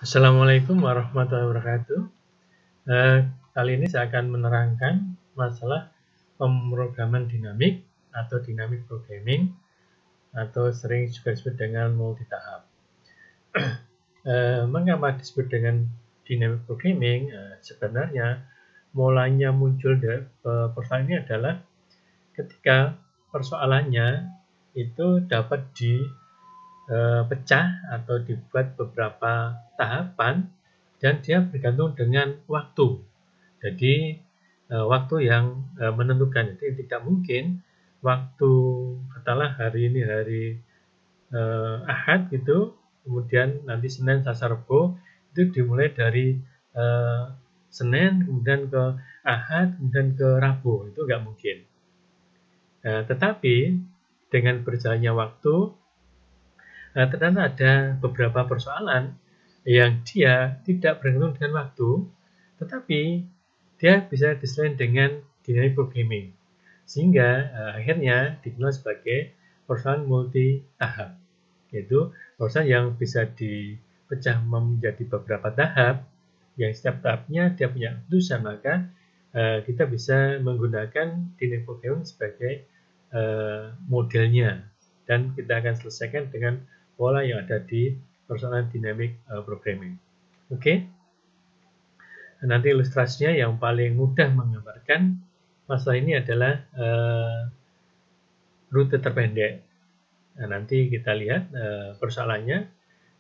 Assalamualaikum warahmatullahi wabarakatuh. Kali ini saya akan menerangkan masalah pemrograman dinamik atau dynamic programming atau sering juga disebut dengan multitahap. Mengapa disebut dengan dynamic programming? Sebenarnya mulanya muncul dari persoalan ini adalah ketika persoalannya itu dapat dipecah atau dibuat beberapa tahapan dan dia bergantung dengan waktu. Jadi waktu yang menentukan. Jadi tidak mungkin waktu katakanlah hari ini hari Ahad gitu, kemudian nanti Senin, Selasa, Rabu itu dimulai dari Senin kemudian ke Ahad kemudian ke Rabu, itu nggak mungkin. Tetapi dengan berjalannya waktu ternyata ada beberapa persoalan yang dia tidak bergantung dengan waktu, tetapi dia bisa diselesaikan dengan dynamic programming, sehingga akhirnya dikenal sebagai persoalan multi tahap, yaitu persoalan yang bisa dipecah menjadi beberapa tahap, yang setiap tahapnya dia punya keputusan, maka kita bisa menggunakan dynamic programming sebagai modelnya, dan kita akan selesaikan dengan pola yang ada di persoalan dynamic programming. Oke. Nanti ilustrasinya yang paling mudah menggambarkan masalah ini adalah rute terpendek. Nah, nanti kita lihat persoalannya.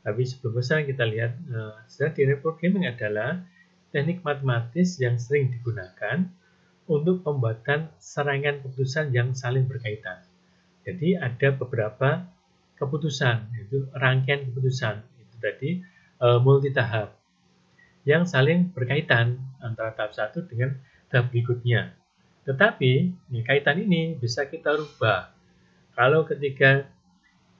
Tapi sebelum kesana kita lihat dynamic programming adalah teknik matematis yang sering digunakan untuk pembuatan serangkaian keputusan yang saling berkaitan. Jadi ada beberapa keputusan, yaitu rangkaian keputusan, itu tadi multitahap yang saling berkaitan antara tahap satu dengan tahap berikutnya. Tetapi kaitan ini bisa kita rubah. Kalau ketika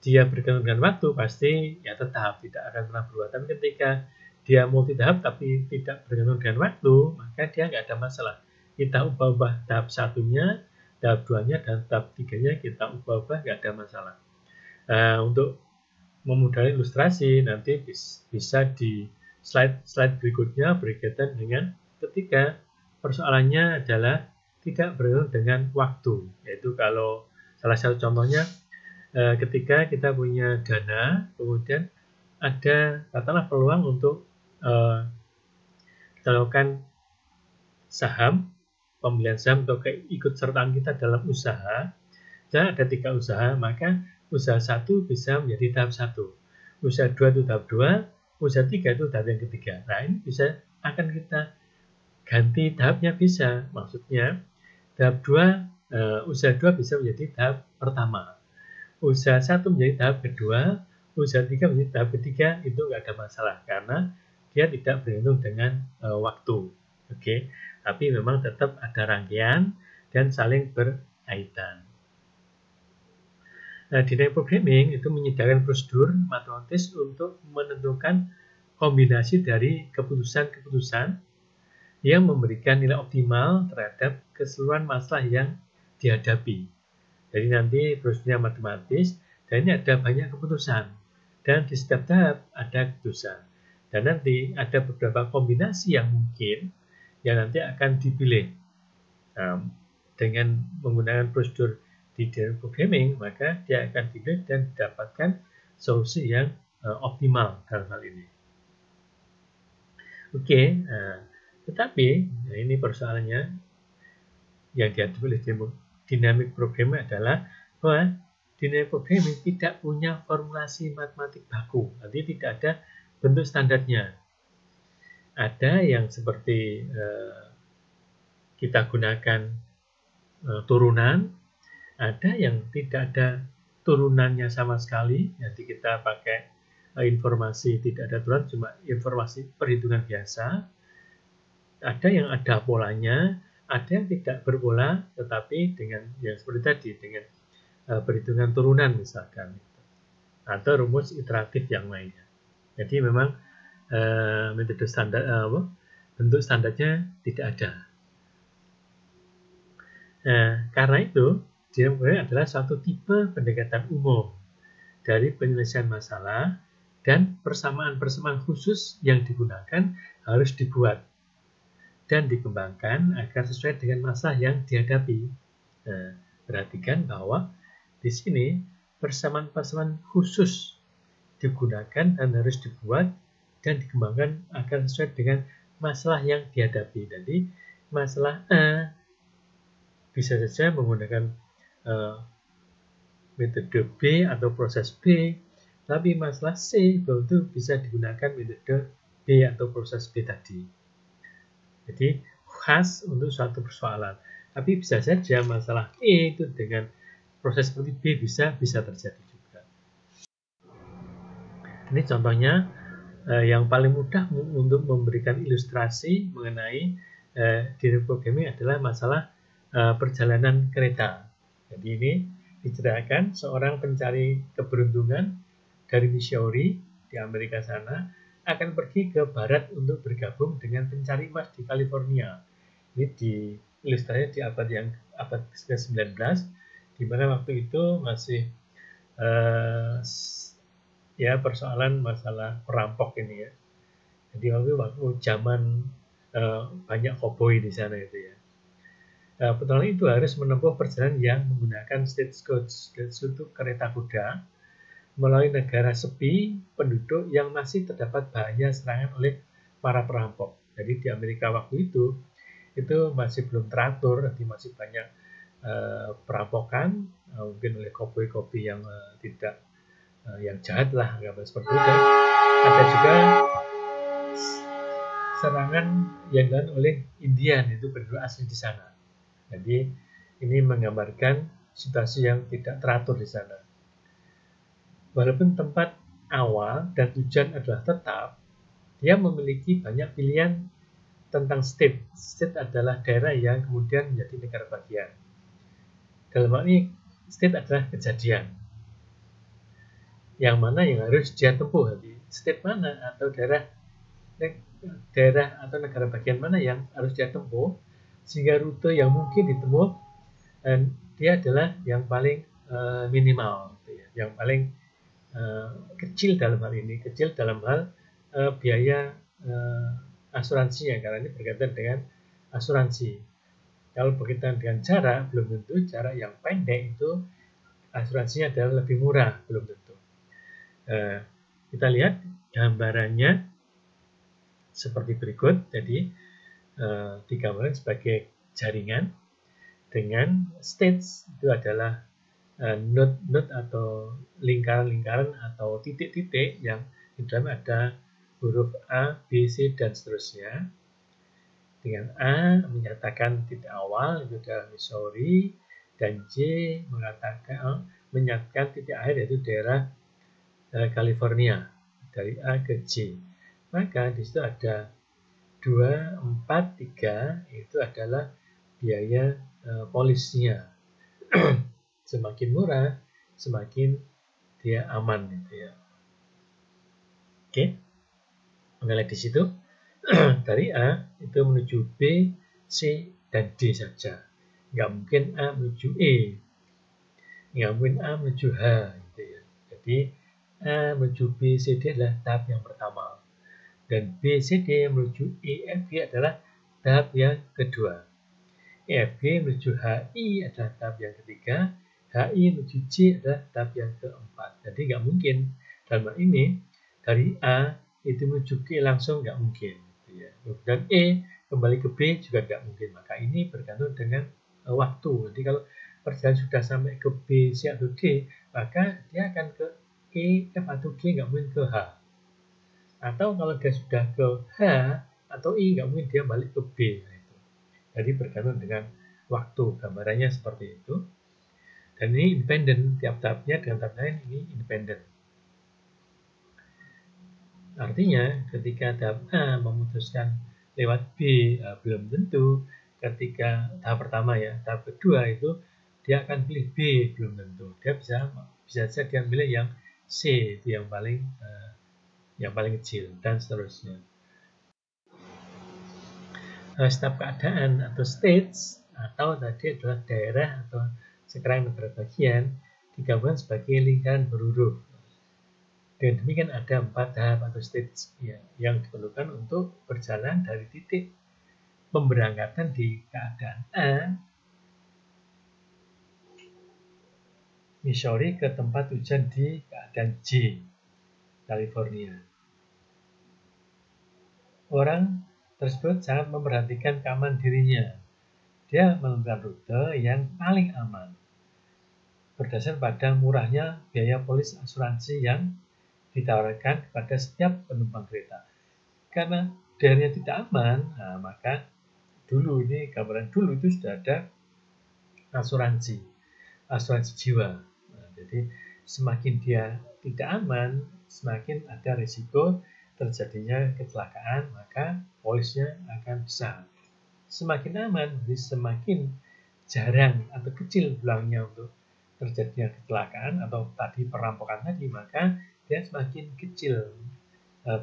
dia bergantung dengan waktu, pasti ya tetap tidak akan pernah berubah. Tapi ketika dia multitahap tapi tidak bergantung dengan waktu, maka dia nggak ada masalah. Kita ubah-ubah tahap satunya, tahap 2-nya, dan tahap 3-nya kita ubah-ubah, nggak ada masalah. Untuk memudahkan ilustrasi, nanti bisa di slide berikutnya berkaitan dengan ketika persoalannya adalah tidak bergantung dengan waktu. Yaitu kalau salah satu contohnya ketika kita punya dana, kemudian ada katakanlah peluang untuk kita lakukan saham, pembelian saham atau keikutsertaan kita dalam usaha. Dan ada 3 usaha, maka usaha 1 bisa menjadi tahap 1, usaha 2 itu tahap 2, usaha 3 itu tahap yang ketiga. Nah, ini bisa akan kita ganti tahapnya, bisa. Maksudnya tahap 2, usaha 2 bisa menjadi tahap pertama, usaha 1 menjadi tahap kedua, usaha 3 menjadi tahap ketiga. Itu nggak ada masalah karena dia tidak bergantung dengan waktu. Oke. Tapi memang tetap ada rangkaian dan saling berkaitan. Dynamic programming itu menyediakan prosedur matematis untuk menentukan kombinasi dari keputusan-keputusan yang memberikan nilai optimal terhadap keseluruhan masalah yang dihadapi. Jadi nanti prosedurnya matematis, dan ini ada banyak keputusan, dan di setiap tahap ada keputusan, dan nanti ada beberapa kombinasi yang mungkin yang nanti akan dipilih. Dengan menggunakan prosedur di dynamic programming, maka dia akan dipilih dan didapatkan solusi yang optimal dalam hal ini. Oke, tetapi ini persoalannya yang dihadapi oleh dynamic programming adalah bahwa dynamic programming tidak punya formulasi matematik baku, artinya tidak ada bentuk standarnya. Ada yang seperti kita gunakan turunan, ada yang tidak ada turunannya sama sekali, nanti kita pakai informasi tidak ada turunan, cuma informasi perhitungan biasa. Ada yang ada polanya, ada yang tidak berpola, tetapi dengan yang seperti tadi, dengan perhitungan turunan misalkan, atau rumus iteratif yang lainnya. Jadi memang metode standar, bentuk standarnya tidak ada. Nah, karena itu dynamic programming adalah suatu tipe pendekatan umum dari penyelesaian masalah Dan persamaan-persamaan khusus yang digunakan harus dibuat dan dikembangkan agar sesuai dengan masalah yang dihadapi. Nah, perhatikan bahwa di sini persamaan-persamaan khusus digunakan dan harus dibuat dan dikembangkan agar sesuai dengan masalah yang dihadapi. Jadi masalah A bisa saja menggunakan metode B atau proses B, tapi masalah C belum tentu bisa digunakan metode B atau proses B tadi. Jadi khas untuk suatu persoalan. Tapi bisa saja masalah E itu dengan proses seperti B bisa terjadi juga. Ini contohnya yang paling mudah untuk memberikan ilustrasi mengenai dynamic programming adalah masalah perjalanan kereta. Jadi ini diceritakan seorang pencari keberuntungan dari Missouri di Amerika sana akan pergi ke barat untuk bergabung dengan pencari emas di California. Ini ilustrasinya di abad ke-19, di mana waktu itu masih persoalan masalah perampok ini ya. Jadi waktu zaman banyak koboi di sana itu ya. Petualang itu harus menempuh perjalanan yang menggunakan stagecoach. Stagecoach itu kereta kuda melalui negara sepi penduduk yang masih terdapat bahaya serangan oleh para perampok. Jadi di Amerika waktu itu masih belum teratur, nanti masih banyak perampokan, mungkin oleh koboi-koboi yang tidak yang jahat lah, seperti itu. Ada juga serangan yang dilakukan oleh Indian, itu penduduk asli di sana. Jadi ini menggambarkan situasi yang tidak teratur di sana. Walaupun tempat awal dan tujuan adalah tetap, dia memiliki banyak pilihan tentang state. State adalah daerah yang kemudian menjadi negara bagian. Dalam hal ini, state adalah kejadian. Yang mana yang harus dia tempuh. Jadi, state mana atau daerah atau negara bagian mana yang harus dia tempuh, sehingga rute yang mungkin ditempuh, dan dia adalah yang paling minimal, yang paling kecil dalam hal ini, kecil dalam hal biaya asuransinya, karena ini berkaitan dengan asuransi. Kalau berkaitan dengan jarak, belum tentu jarak yang pendek itu asuransinya adalah lebih murah, belum tentu. Kita lihat gambarannya seperti berikut. Jadi digambarkan sebagai jaringan dengan stage itu adalah node atau lingkaran-lingkaran atau titik-titik yang di dalam ada huruf A, B, C, dan seterusnya. Dengan A menyatakan titik awal, itu adalah Missouri, dan J menyatakan titik akhir, yaitu daerah California, dari A ke J. Maka di situ ada 2, 4, 3, itu adalah biaya polisnya. Semakin murah, semakin dia aman gitu ya. Oke. Kita lihat di situ. Dari A itu menuju B, C, dan D saja. Nggak mungkin A menuju E. Nggak mungkin A menuju H gitu ya. Jadi A menuju B, C, D adalah tahap yang pertama. Dan B, C, D menuju E, F, G adalah tahap yang kedua. E, F, G menuju H, I adalah tahap yang ketiga. HI menuju J adalah tahap yang keempat. Jadi nggak mungkin dalam hal ini dari A itu menuju G langsung nggak mungkin. Ya. Dan E kembali ke B juga nggak mungkin. Maka ini bergantung dengan waktu. Jadi kalau perjalanan sudah sampai ke B, C atau D, maka dia akan ke E, F atau G, nggak mungkin ke H. Atau kalau dia sudah ke H atau I, nggak mungkin dia balik ke B. Jadi bergantung dengan waktu. Gambarannya seperti itu. Dan ini independen, tiap tahapnya dengan tahap lain ini independen. Artinya ketika tahap A memutuskan lewat B, belum tentu ketika tahap pertama ya, tahap kedua itu dia akan pilih B, belum tentu. Dia bisa saja dia pilih yang C, itu yang paling kecil, dan seterusnya. Setiap keadaan atau stage atau tadi adalah daerah atau sekarang negara bagian digabungkan sebagai lingkaran berhuruf. Dengan demikian ada 4 tahap atau stage ya, yang diperlukan untuk berjalan dari titik pemberangkatan di keadaan A, Missouri, ke tempat tujuan di keadaan J, California. Orang tersebut sangat memperhatikan keamanan dirinya. Dia menentukan rute yang paling aman berdasar pada murahnya biaya polis asuransi yang ditawarkan kepada setiap penumpang kereta. Karena daerahnya tidak aman, nah, maka dulu ini gambaran dulu itu sudah ada asuransi jiwa. Nah, jadi semakin dia tidak aman, semakin ada risiko terjadinya kecelakaan, maka polisnya akan besar. Semakin aman, jadi semakin jarang atau kecil peluangnya untuk terjadinya kecelakaan atau tadi perampokan tadi, maka dia semakin kecil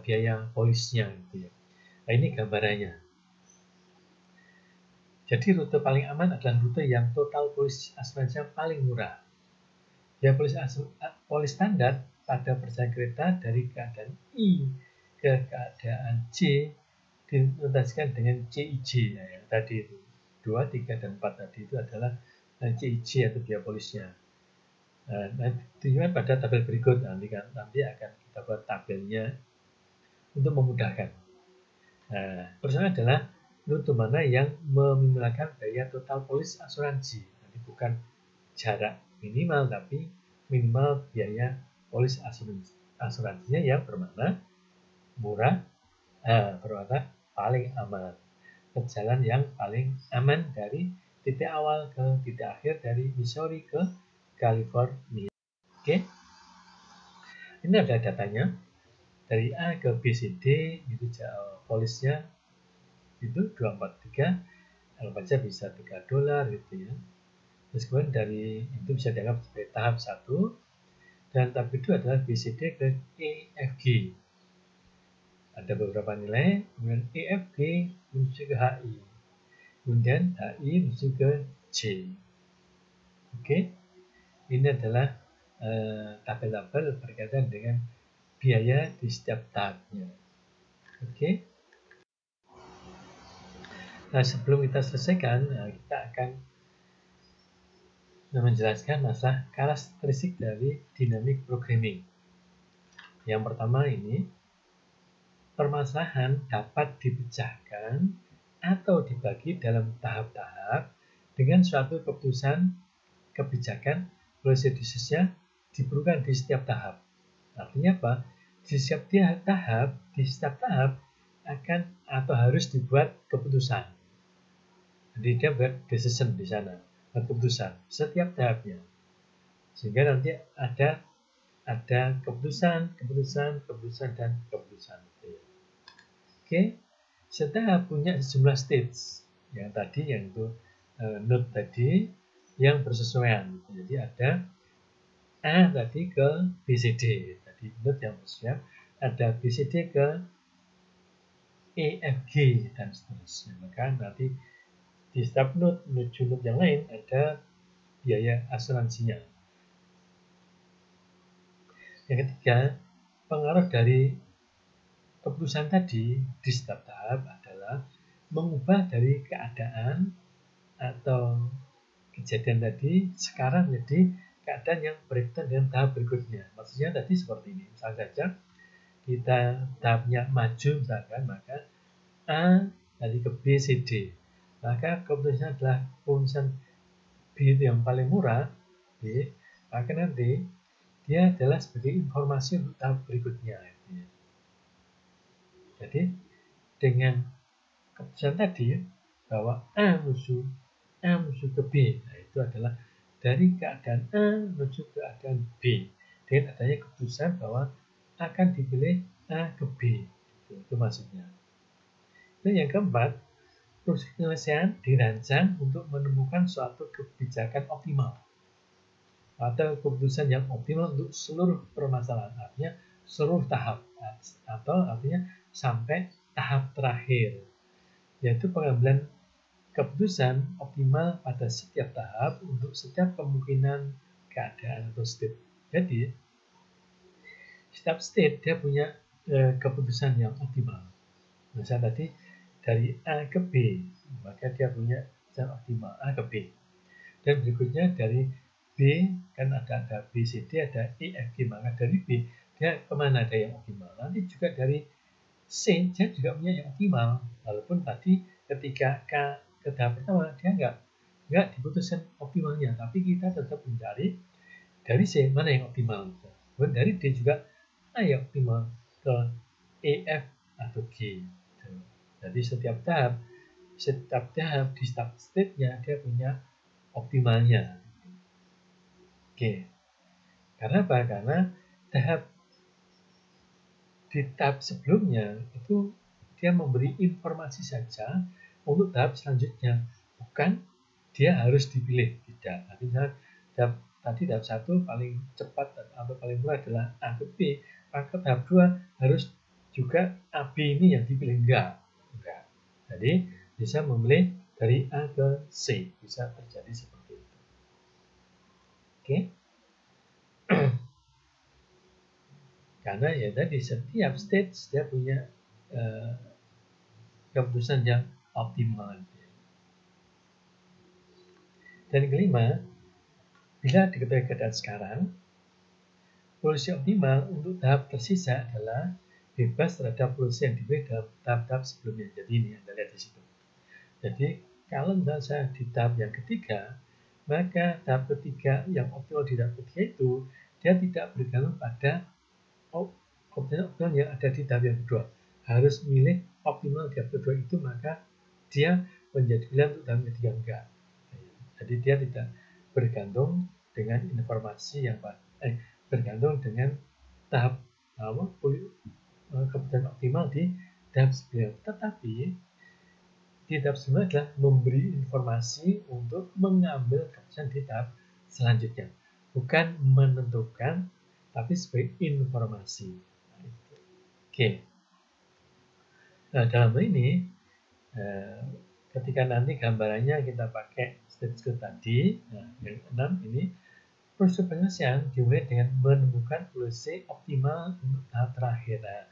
biaya polisnya gitu ya. Nah, ini gambarannya. Jadi rute paling aman adalah rute yang total polis asuransinya paling murah. Biaya polis standar pada perjalanan kereta dari keadaan I ke keadaan J dinotasikan dengan CIJ. Nah, yang tadi itu 2, 3, dan 4 tadi itu adalah CIJ atau biaya polisnya. Nah, tunjukkan pada tabel berikut. Nanti akan kita buat tabelnya untuk memudahkan. Nah, persoalannya adalah rute mana yang meminimalkan biaya total polis asuransi. Ini bukan jarak minimal, tapi minimal biaya polis asuransinya yang bermakna murah, bermakna paling aman. Perjalanan yang paling aman dari titik awal ke titik akhir dari Missouri ke California. Oke, ini ada datanya dari A ke B C D, itu polisnya itu 243, saja bisa $3 gitu ya. Terus kemudian dari itu bisa dianggap sebagai tahap 1, dan tahap kedua adalah B C D ke E F G. Ada beberapa nilai, kemudian E F G menuju ke H I, kemudian H I menuju ke J. Oke, ini adalah tabel-tabel berkaitan dengan biaya di setiap tahapnya. Oke. Nah, sebelum kita selesaikan, kita akan menjelaskan masalah karakteristik dari dynamic programming. Yang pertama ini, permasalahan dapat dipecahkan atau dibagi dalam tahap-tahap dengan suatu keputusan kebijakan prosedurnya diperlukan di setiap tahap. Artinya apa? Di setiap tahap akan atau harus dibuat keputusan. Jadi dia buat decision di sana, keputusan setiap tahapnya. Sehingga nanti ada keputusan dan keputusan. Oke, setelah punya sejumlah stage yang tadi, yang itu node tadi yang bersesuaian. Jadi ada A tadi ke BCD, tadi node yang bersesuaian, ada BCD ke EFG dan seterusnya. Maka nanti di setiap node menuju node yang lain ada biaya asuransinya. Yang ketiga, pengaruh dari keputusan tadi di setiap tahap adalah mengubah dari keadaan atau kejadian tadi sekarang menjadi keadaan yang berkaitan dengan tahap berikutnya. Maksudnya tadi seperti ini. Misalnya saja kita tahapnya maju misalkan, maka A tadi ke B, C, D. Maka keputusannya adalah keputusan B itu yang paling murah, B, maka nanti dia adalah sebagai informasi untuk tahap berikutnya. Jadi dengan keputusan tadi bahwa A menuju ke B, nah itu adalah dari keadaan A menuju ke keadaan B dengan adanya keputusan bahwa akan dipilih A ke B, itu maksudnya. Dan yang keempat, proses penyelesaian dirancang untuk menemukan suatu kebijakan optimal atau keputusan yang optimal untuk seluruh permasalahan, artinya seluruh tahap, atau artinya sampai tahap terakhir, yaitu pengambilan keputusan optimal pada setiap tahap untuk setiap kemungkinan keadaan atau state. Jadi setiap state dia punya keputusan yang optimal. Misal tadi dari A ke B, maka dia punya keputusan optimal A ke B. Dan berikutnya dari B, kan ada B, C, D, ada E, F, G, maka dari B dia kemana ada yang optimal. Nanti juga dari C, dia juga punya yang optimal. Walaupun tadi ketika K ke tahap pertama, dia nggak diputuskan optimalnya, tapi kita tetap mencari dari C mana yang optimal. Dan dari D juga mana yang optimal ke E, F, atau G. Jadi setiap tahap di setiap state-nya dia punya optimalnya. Oke. Karena apa? Karena di tahap sebelumnya itu dia memberi informasi saja untuk tahap selanjutnya, bukan dia harus dipilih, tidak. Artinya tahap 1 paling cepat atau paling murah adalah A ke B, maka tahap 2 harus juga AB ini yang dipilih, enggak. Jadi bisa memilih dari A ke C, bisa terjadi seperti itu. Oke. Karena ya tadi setiap stage dia punya keputusan yang optimal. Dan kelima, bila diketahui keadaan sekarang, polusi optimal untuk tahap tersisa adalah bebas terhadap polusi yang dipilih dalam tahap-tahap sebelumnya. Jadi ini Anda lihat di situ. Jadi kalau saya di tahap yang ketiga, maka tahap ketiga yang optimal di tahap ketiga itu dia tidak bergantung pada optimal yang ada di tahap yang kedua. Harus milih optimal di tahap kedua itu, maka dia menjadi pilihan untuk tahap ketiga, enggak. Jadi dia tidak bergantung dengan informasi yang bergantung dengan tahap keputusan optimal di tahap sebelumnya. Tetapi di tahap sebelumnya adalah memberi informasi untuk mengambil keputusan di tahap selanjutnya, bukan menentukan, tapi sebagai informasi. Oke. Nah, dalam hal ini ketika nanti gambarannya kita pakai stage code tadi, nah, yang 6 ini, proses penyelesaian dimulai dengan menemukan solusi optimal untuk tahap terakhir. Nah,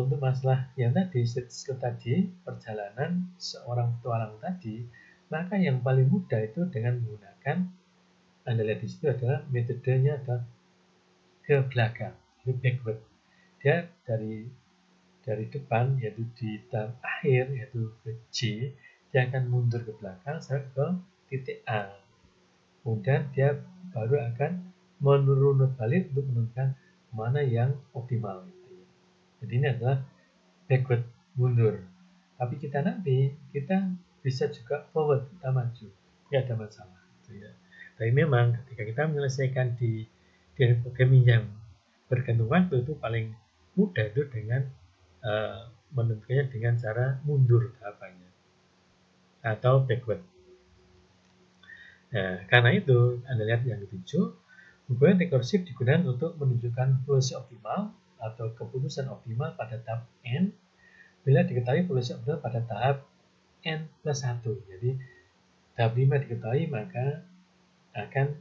untuk masalah yang tadi, stage code tadi, perjalanan seorang petualang tadi, maka yang paling mudah itu dengan menggunakan, Anda lihat di situ adalah metodenya adalah ke belakang, backward. Dia dari depan, yaitu di tahap akhir, yaitu ke J, dia akan mundur ke belakang sampai ke titik A. Kemudian dia baru akan menurun balik untuk menentukan mana yang optimal. Jadi ini adalah backward, mundur. Tapi kita bisa juga forward, kita maju. Tidak ada masalah. Tapi memang ketika kita menyelesaikan di programming yang bergantung waktu, itu paling mudah itu dengan menentukannya dengan cara mundur tahapannya atau backward. Nah, karena itu Anda lihat yang ketujuh, hubungan rekursif digunakan untuk menunjukkan polusi optimal atau keputusan optimal pada tahap N bila diketahui polusi optimal pada tahap N plus 1. Jadi tahap 5 diketahui, maka akan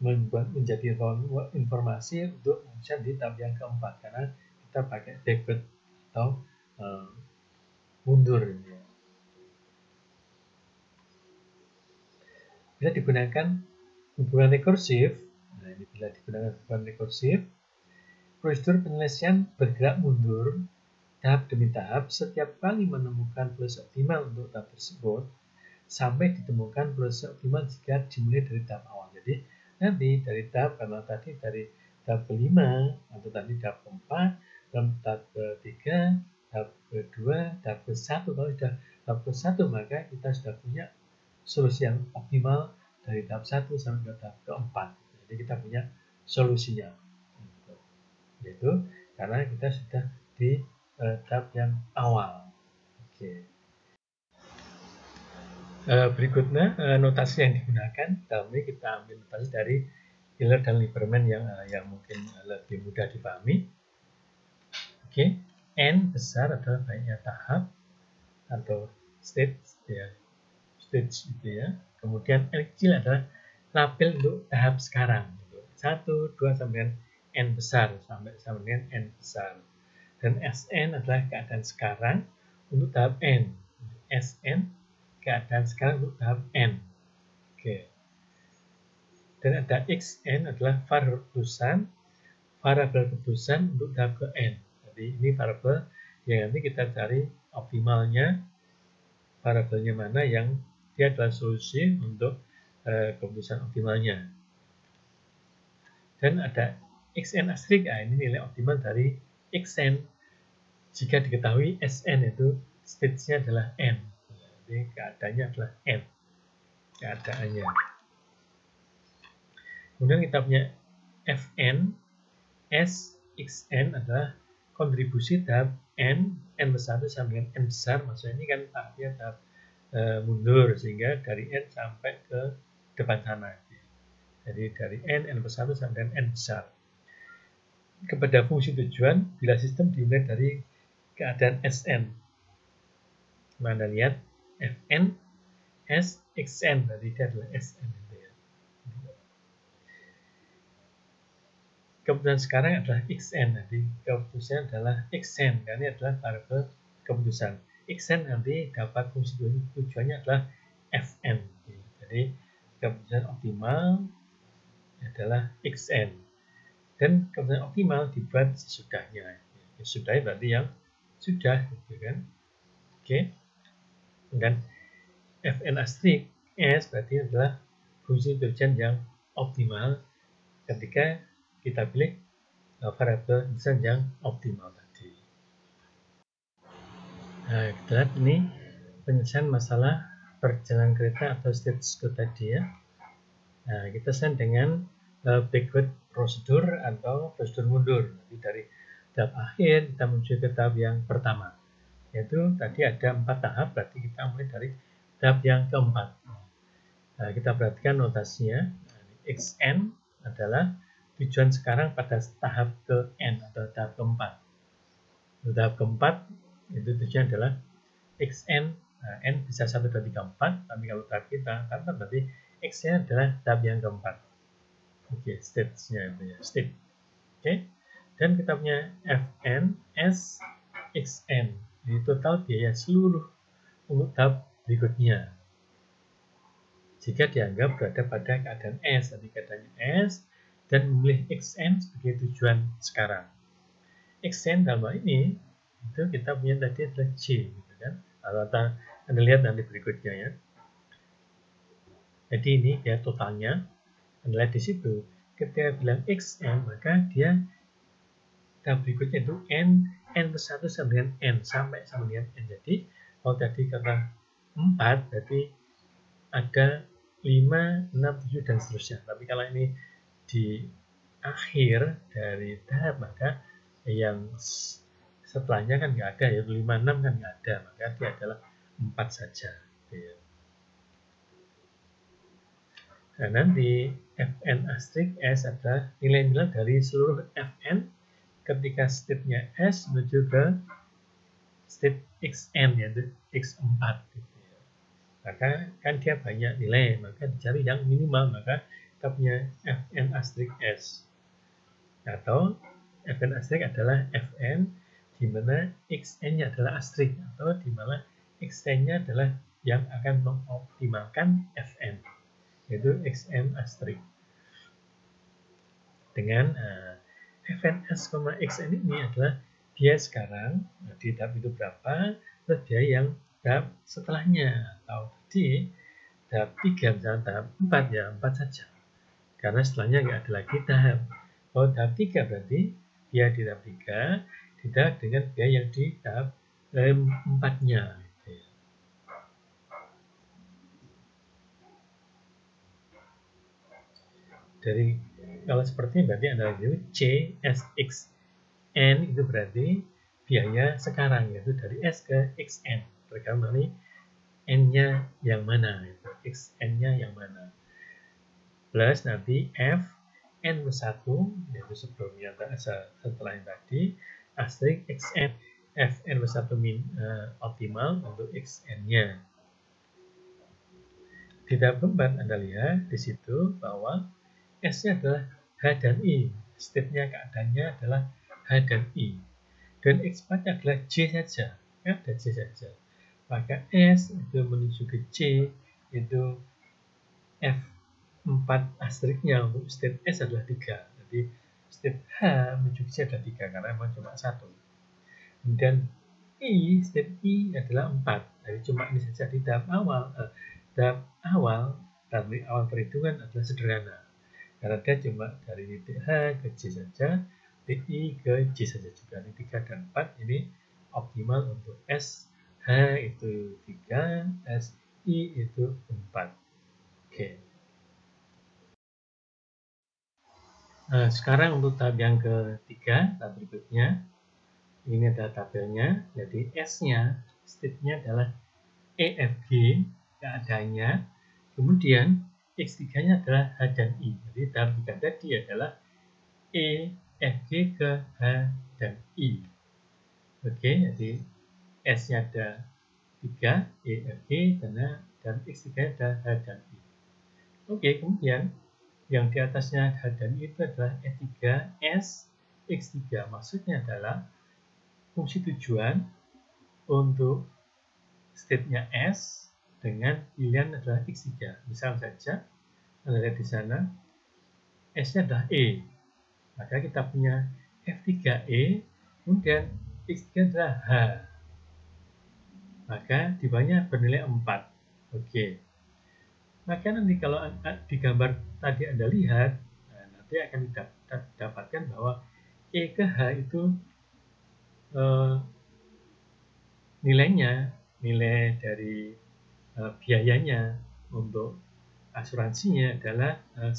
menjadi informasi untuk keputusan di tahap yang keempat, karena kita pakai backward atau mundur. Bila digunakan hubungan rekursif, nah ini bila digunakan hubungan rekursif, prosedur penyelesaian bergerak mundur tahap demi tahap setiap kali menemukan polusi optimal untuk tahap tersebut sampai ditemukan polusi optimal jika dimulai dari tahap awal. Jadi nanti dari tahap, karena tadi dari tahap kelima atau tadi tahap keempat, tahap ketiga, tahap kedua, tahap ke-1. Kalau sudah tahap ke-1, maka kita sudah punya solusi yang optimal dari tahap 1 sampai ke tahap keempat. Jadi kita punya solusinya. Yaitu karena kita sudah di tahap yang awal. Oke. Berikutnya notasi yang digunakan. Dalam ini kita ambil notasi dari Euler dan Lieberman yang mungkin lebih mudah dipahami. Oke, N besar adalah banyaknya tahap atau stage, ya, stage itu ya. Kemudian N kecil adalah label untuk tahap sekarang. 1, 2 sampai N besar sampai sama dengan N besar. Dan Sn adalah keadaan sekarang untuk tahap N. Sn keadaan sekarang untuk tahap N. Oke. Dan ada Xn adalah variabel keputusan untuk tahap ke N. Jadi ini variabel yang nanti kita cari optimalnya, variabelnya mana yang dia adalah solusi untuk keputusan optimalnya. Dan ada Xn asterisk, ini nilai optimal dari Xn jika diketahui Sn itu stage-nya adalah N. Jadi keadaannya adalah N. Keadaannya. Kemudian kita punya Fn, S, Xn adalah kontribusi tahap N besar itu sama dengan N besar. Maksudnya ini kan tahapnya tahap mundur, sehingga dari N sampai ke depan sana. Jadi dari N besar itu sama dengan N besar. Kepada fungsi tujuan, bila sistem dimulai dari keadaan Sn. Mana lihat Fn, S, Xn, berarti dia adalah Sn. Keputusan sekarang adalah Xn, nanti keputusan adalah Xn, karena ini adalah variabel keputusan. Xn nanti dapat fungsi tujuannya adalah Fn. Jadi keputusan optimal adalah Xn. Dan keputusan optimal dibuat sesudahnya. Sesudahnya berarti yang sudah, gitu kan? Oke. Dan Fn asterisk S berarti adalah fungsi tujuan yang optimal ketika kita pilih variabel desain yang optimal tadi. Nah, kita lihat ini penyelesaian masalah perjalanan kereta atau stage code tadi ya. Nah, kita desain dengan backward prosedur atau prosedur mundur. Jadi dari tahap akhir kita menuju ke tahap yang pertama. Yaitu tadi ada 4 tahap, berarti kita mulai dari tahap yang keempat. Nah, kita perhatikan notasinya. Xn adalah tujuan sekarang pada tahap ke N atau tahap keempat. Tahap keempat itu tujuan adalah Xn, N bisa 1, 2, 3, 4, tapi kalau tahap kita berarti Xn adalah tahap yang keempat. Oke, stage-nya itu ya, state. Oke, dan kita punya Fn, S, Xn. Ini total biaya seluruh untuk tahap berikutnya. Jika dianggap berada pada keadaan S, tadi keadaannya S, dan memilih Xn sebagai tujuan sekarang. Xn dalam hal ini itu kita punya tadi adalah J, gitu kan? Kalau Anda lihat nanti berikutnya ya. Jadi ini dia totalnya. Anda lihat di situ. Ketika bilang Xn maka dia tahap berikutnya itu N besar itu sama dengan N sampai sama dengan N. Jadi kalau tadi kata 4 berarti ada 5, 6, 7 dan seterusnya. Tapi kalau ini di akhir dari tahap maka yang setelahnya kan nggak ada, ya 5, 6 kan nggak ada, maka dia adalah 4 saja. Nah, nanti Fn asterisk S adalah nilai-nilai dari seluruh Fn ketika state-nya S menuju ke state Xn, yaitu X4. Maka kan dia banyak nilai, maka dicari yang minimal, maka kita punya Fn asterisk S. Atau Fn asterisk adalah Fn di mana Xn-nya adalah asterisk, atau di mana Xn-nya adalah yang akan mengoptimalkan Fn, yaitu Xn asterisk. Dengan Fns, Xn ini adalah biaya sekarang, di tahap itu berapa, terus biaya yang tahap setelahnya, atau di tahap 3, misalnya tahap 4, ya 4 saja. Karena setelahnya nggak ada lagi tahap. Kalau tahap 3 berarti biaya di tahap 3 tidak dengan biaya yang di tahap 4-nya. Dari kalau seperti ini berarti Anda lihat C, S, X, N itu berarti biaya sekarang, yaitu dari S ke Xn. Tergantung ini N-nya yang mana, Xn-nya yang mana. Plus nanti F, N plus 1, yaitu sebelumnya setelah yang tadi, asterisk Xn, Fn plus 1 optimal untuk Xn-nya. Di tahap keempat Anda lihat di situ bahwa S-nya adalah H dan I. state-nya, keadaannya adalah H dan I. Dan X4 adalah J saja, ada J saja. Maka S itu menuju ke C, itu F4 asteriknya untuk state S adalah 3. Jadi state H menuju ke C adalah 3 karena memang cuma 1. Kemudian I, state I adalah 4. Jadi cuma ini saja di tahap awal. Tahap awal perhitungan adalah sederhana. Karena dia cuma dari titik H ke J saja, titik I ke J saja juga. Ini 3 dan 4 ini optimal untuk S. H itu 3, S, I itu 4. Oke. Nah, sekarang untuk tahap yang ketiga, tahap berikutnya. Ini adalah tabelnya. Jadi S-nya, state-nya adalah EFG, keadaannya. Kemudian X3-nya adalah H dan I. Jadi tahap 3 tadi adalah EFG ke H dan I. Oke, jadi S-nya ada 3, EFG, dan X3 ada H dan I. Oke, kemudian yang di atasnya H dan I itu adalah E3, S, X3. Maksudnya adalah fungsi tujuan untuk state-nya S dengan pilihan adalah X3. Misal saja, Anda lihat di sana, S-nya adalah E. Maka kita punya F3E, kemudian X3 adalah H. Maka di bawahnya bernilai 4. Oke. Maka nanti kalau di gambar tadi Anda lihat, nanti akan didapatkan bahwa E ke H itu nilai dari biayanya untuk asuransinya adalah 1.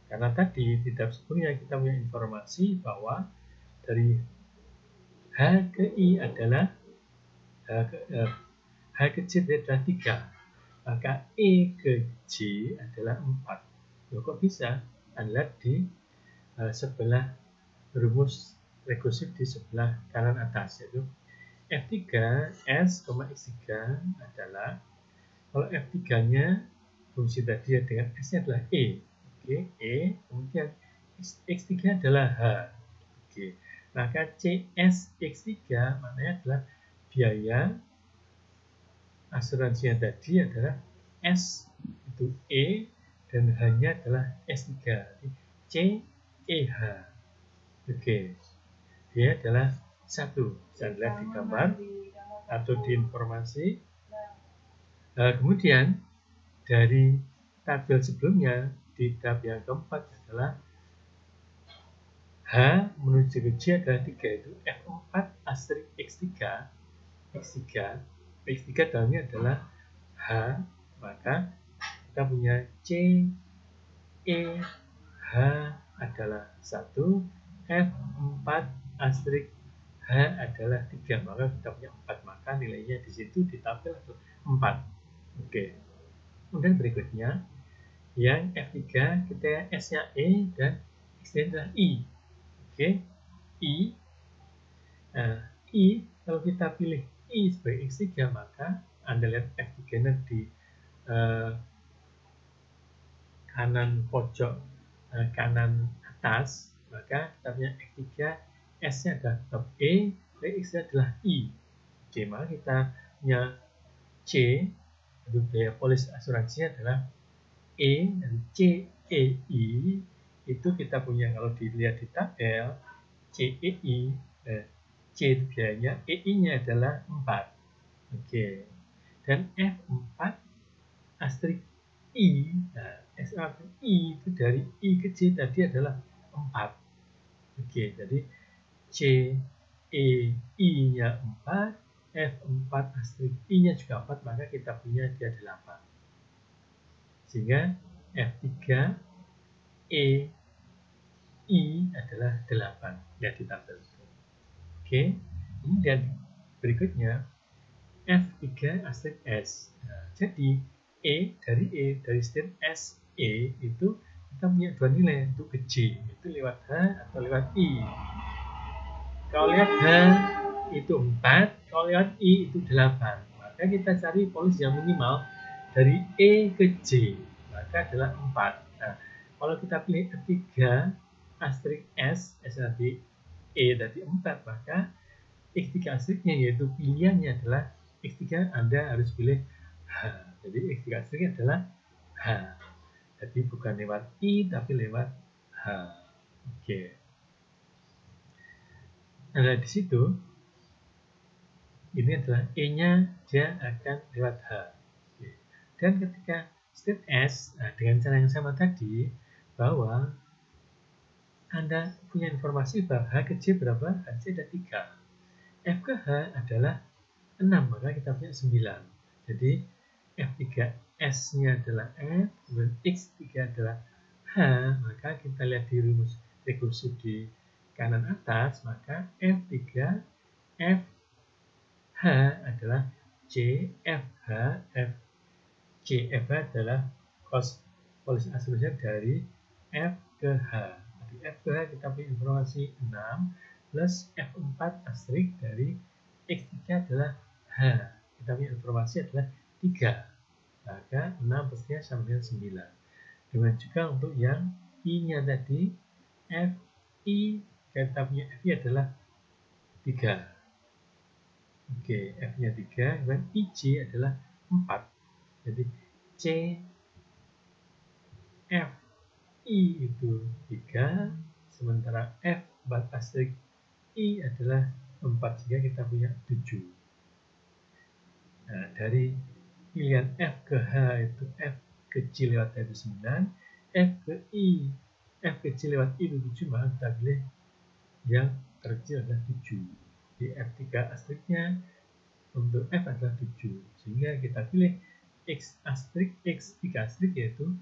Karena tadi di tahap sebelumnya kita punya informasi bahwa dari H ke I adalah H ke J adalah 3, maka E ke J adalah 4. Loh, kok bisa? Anda lihat di sebelah rumus rekursif di sebelah kanan atas, yaitu F3 S, X3 adalah, kalau F3-nya fungsi tadi dengan S-nya adalah E. Oke, E, kemudian X3 adalah H. Oke, maka CS X3 maknanya adalah biaya asuransinya tadi adalah S itu E dan H-nya adalah S3. Jadi C E H. Oke, dia adalah 1. Bisa dilihat di gambar atau di informasi. Kemudian dari tabel sebelumnya di tab yang keempat adalah H menuju ke J adalah 3, itu F4 asterik X3. X3 dalamnya adalah H, maka kita punya C E H adalah 1, F4 asterik H adalah 3, maka kita punya 4, maka nilainya di situ di tabel adalah 4. Oke. Kemudian berikutnya yang F3 kita S-nya E dan X-nya adalah I. Oke. I. Nah, I kalau kita pilih I sebagai X3, maka Anda lihat F3-nya di kanan pojok kanan atas, maka kita punya X3, S-nya adalah tetap E, dan X-nya adalah I. Oke, maka kita punya C, itu biaya polis asuransinya adalah E, dan C, E, I, itu kita punya, kalau dilihat di tabel, C, E, I, C itu biayanya, E, I-nya adalah 4. Oke, dan F4 asterik I, nah, S4 I itu dari I ke J tadi adalah 4. Oke, jadi C, E, I-nya 4, F4 asterik I-nya juga 4, maka kita punya dia 8. Sehingga F3, E, I adalah 8. Lihat di tabel. Oke, kemudian berikutnya F3 asterik S. Nah, jadi dari state S, E itu kita punya dua nilai untuk ke J, itu lewat H atau lewat I. Kalau lihat H itu 4, kalau lihat I itu 8. Maka kita cari polis yang minimal dari E ke J, maka adalah 4. Nah, kalau kita pilih F3 Asterisk S tadi E tadi 4, maka X3 asteriknya yaitu pilihannya adalah X3 Anda harus pilih H. Jadi X3 asteriknya adalah H. Jadi bukan lewat I tapi lewat H. Oke. Nah, di situ ini adalah E-nya dia akan lewat H. Oke. Dan ketika state S, nah, dengan cara yang sama tadi, bahwa Anda punya informasi bahwa H ke J berapa? H ke J ada 3. F ke H adalah 6, maka kita punya 9. Jadi F3S-nya adalah F, kemudian X3 adalah H, maka kita lihat di rumus rekursi di kanan atas, maka F3 FH adalah C, FH, F, C, FH adalah cos polisi asumsinya dari F ke H. Jadi F ke H kita punya informasi 6 plus F4 asterik dari X3 adalah H. Kita punya informasi adalah 3. Maka 6 pastinya sama dengan 9. Dengan juga untuk yang I-nya tadi, FI, kita punya FI adalah 3. Oke, F-nya 3, dan IJ adalah 4. Jadi C, F, I itu 3, sementara F 4 asterik I adalah 4, sehingga kita punya 7. Nah, dari pilihan F ke H itu F kecil lewat H itu 9, F ke I, F kecil lewat I itu 7, maka kita pilih yang terkecil adalah 7. Di F3 asteriknya untuk F adalah 7, sehingga kita pilih X asterik, X3 asterik yaitu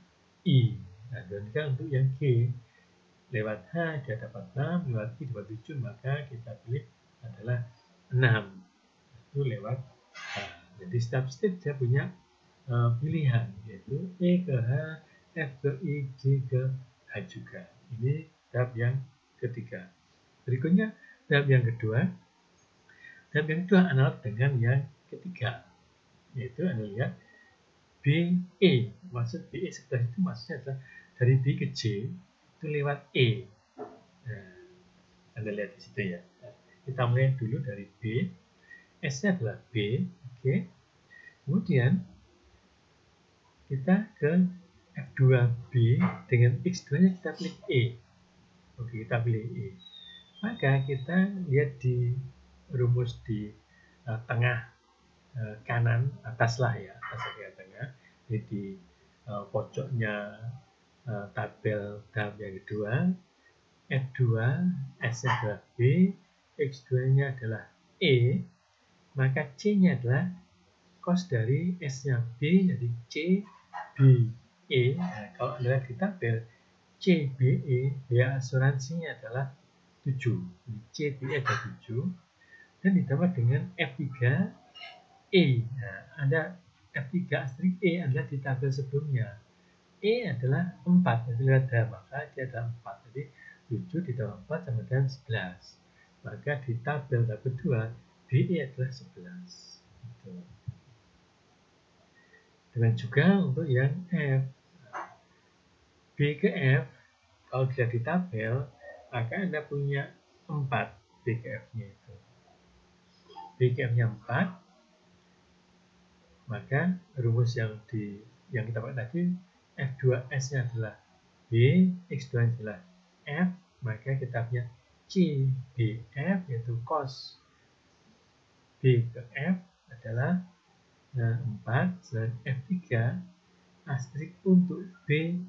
I. Nah, dan untuk yang G lewat H dia dapat 6, lewat I dapat 7, maka kita pilih adalah 6. Itu lewat H. Jadi setiap step dia punya pilihan, yaitu E ke H, F ke I, G ke H juga. Ini tahap yang ketiga. Berikutnya tahap yang kedua. Tahap yang kedua analog dengan yang ketiga, yaitu Anda lihat BE. Maksud BE sebelah itu maksudnya adalah dari B ke J itu lewat E. Nah, Anda lihat di situ ya. Kita mulai dulu dari B. S-nya adalah B. Oke. Kemudian kita ke F2B dengan X2-nya kita pilih E. Oke, kita pilih E. Maka kita lihat di rumus di tengah kanan atas lah ya, atas bagian tengah. Jadi di pojoknya tabel tahap yang kedua, F2 S-nya adalah B, X2-nya adalah E, maka C-nya adalah cos dari S-nya B, jadi C B E. Nah, kalau Anda lihat di tabel C B E, biaya asuransinya adalah 7. Jadi C B E ada 7 dan ditambah dengan F3 E. Nah, Anda F3 asterik E adalah di tabel sebelumnya. E adalah 4, jadi lihat dah, maka dia ada 4. Jadi 7 ditambah 4 sama dengan 11. Maka di tabel kedua BE adalah 11. Gitu. Dengan juga untuk yang F, B ke F, kalau dilihat di tabel, maka Anda punya 4 B ke F-nya itu. B ke F-nya 4, maka rumus yang kita pakai tadi, F2S-nya adalah B, X2-nya adalah F, maka kita punya CBF, yaitu cos B ke F adalah 4, dan F3 asterik untuk B,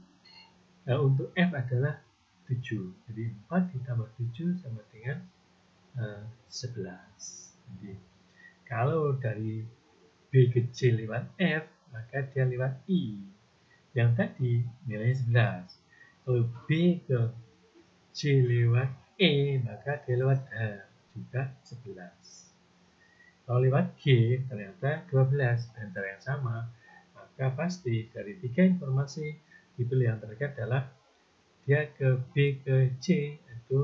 untuk F adalah 7. Jadi 4 ditambah 7 sama dengan 11. Jadi kalau dari B ke C lewat F, maka dia lewat I. Yang tadi nilainya 11. Kalau B ke C lewat E, maka dia lewat H, juga 11. Kalau lewat G, ternyata 12. Dan cara yang sama, maka pasti dari 3 informasi dipilih yang terdekat adalah dia ke B ke C, itu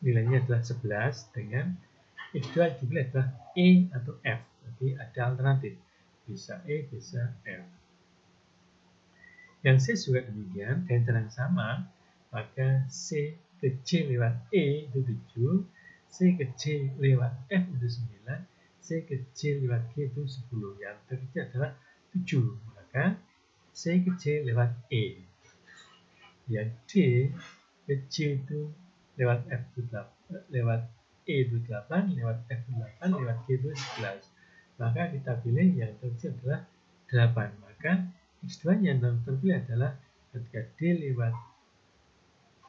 nilainya adalah 11, dengan X2 dipilih adalah E atau F. Jadi ada alternatif, bisa E, bisa F. Yang C juga demikian, dengan cara yang sama, maka C ke C lewat E itu 7, C ke C lewat F itu 9, C ke C lewat G itu 10. Yang terkecil adalah 7, maka C ke C lewat E. Yang D ke C itu lewat F itu 8, lewat E itu 8, lewat F itu 8, lewat G itu 11. Maka kita pilih yang terkecil adalah 8. Maka X2 nya yang terpilih adalah ketika D lewat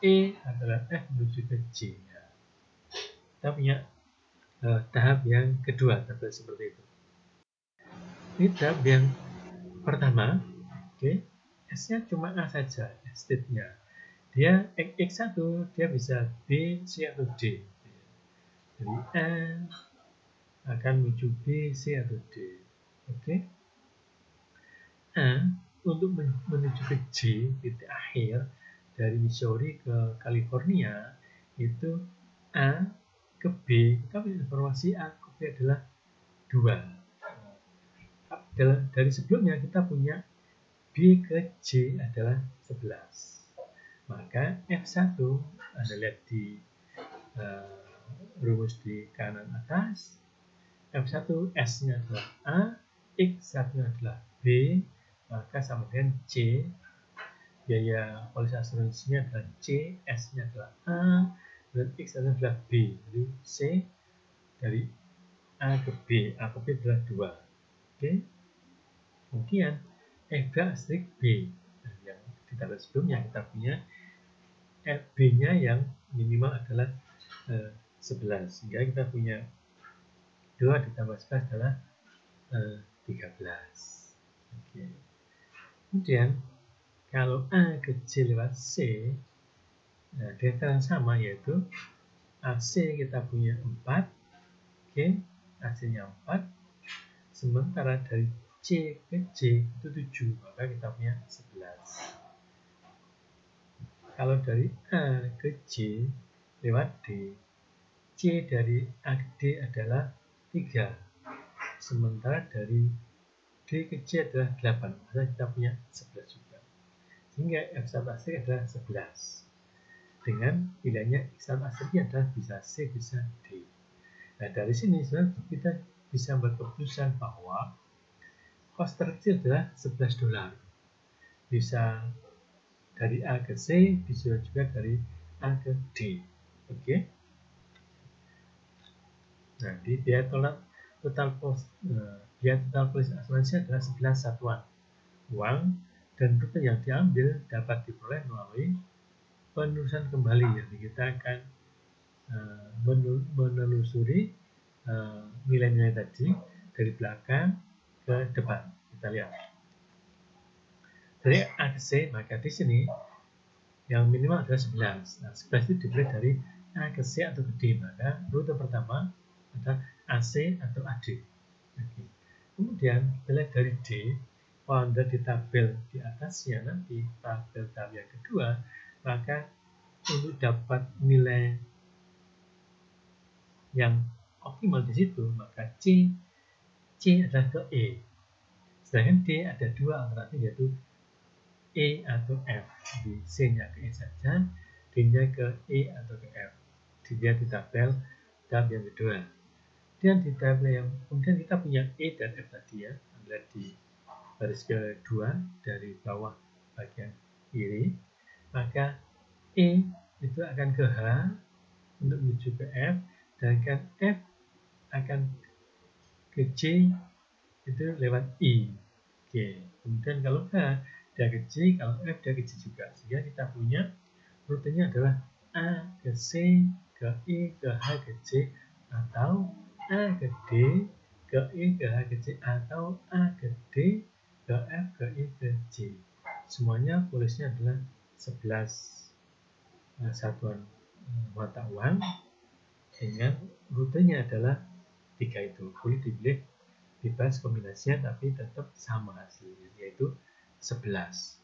E adalah F menuju ke G. Kita punya tahap yang kedua, tapi seperti itu. Ini tahap yang pertama, oke, S-nya cuma A saja, state-nya. Dia X1, dia bisa B, C, atau D. Jadi A akan menuju B, C, atau D. Oke. A untuk menuju ke G, titik akhir dari Missouri ke California, itu A ke B, kita punya informasi A ke B adalah 2. Dari sebelumnya kita punya B ke J adalah 11. Maka F1, Anda lihat di rumus di kanan atas, F1 S-nya adalah A, X1-nya adalah B, maka sama dengan C, biaya polis asuransinya adalah C, S-nya adalah A, dan X1 adalah B. Jadi C dari A ke B, A ke B adalah 2. Oke. Kemudian F B. Nah, yang di tabel sebelumnya kita punya B-nya yang minimal adalah 11. Sehingga kita punya 2 ditambah 11 adalah 13. Oke. Kemudian kalau A ke C lewat C, nah, dengan sama, yaitu AC kita punya 4, oke, AC-nya 4, sementara dari C ke C itu 7, maka kita punya 11. Kalau dari A ke C lewat D, C dari A ke D adalah 3, sementara dari D ke C adalah 8, maka kita punya 11 juga. Sehingga F1 asli adalah 11. Dengan pilihannya X1 asli adalah bisa C, bisa D. Nah, dari sini sebenarnya kita bisa membuat keputusan bahwa cost terkecil adalah $11. Bisa dari A ke C, bisa juga dari A ke D. Oke. Nah, di biaya total polis asuransi adalah 11 satuan uang, dan rute yang diambil dapat diperoleh melalui penelusuran kembali. Jadi kita akan menelusuri nilai-nilai tadi dari belakang ke depan. Kita lihat dari A ke C, maka di sini yang minimal adalah 11. Nah, 11 itu dipilih dari A ke C atau ke D, maka rute pertama adalah AC atau AD. Oke. Kemudian kita lihat dari D, kalau Anda di tabel di atasnya, nanti tabel yang kedua, maka untuk dapat nilai yang optimal di situ, maka C adalah ke E. Sedangkan D ada 2 alternatif, yaitu E atau F. Di C-nya ke E saja, D-nya ke E atau ke F. Dilihat di tabel yang kedua. Dan di tabel yang kemudian kita punya E dan F tadi, ya. Lihat di baris kedua dari bawah bagian kiri, maka E itu akan ke H untuk menuju ke F, sedangkan F akan ke C itu lewat I. Oke. Kemudian kalau H dia ke C, kalau F dia ke C juga. Sehingga kita punya rutenya adalah A ke C, ke I, ke H, ke C, atau A ke D, ke I, ke H, ke C, atau A ke D, ke F, ke I, ke C. Semuanya polisnya adalah 11 satuan mata uang, dengan rutenya adalah 3 itu. Boleh dipilih bebas kombinasinya, tapi tetap sama hasilnya, yaitu 11.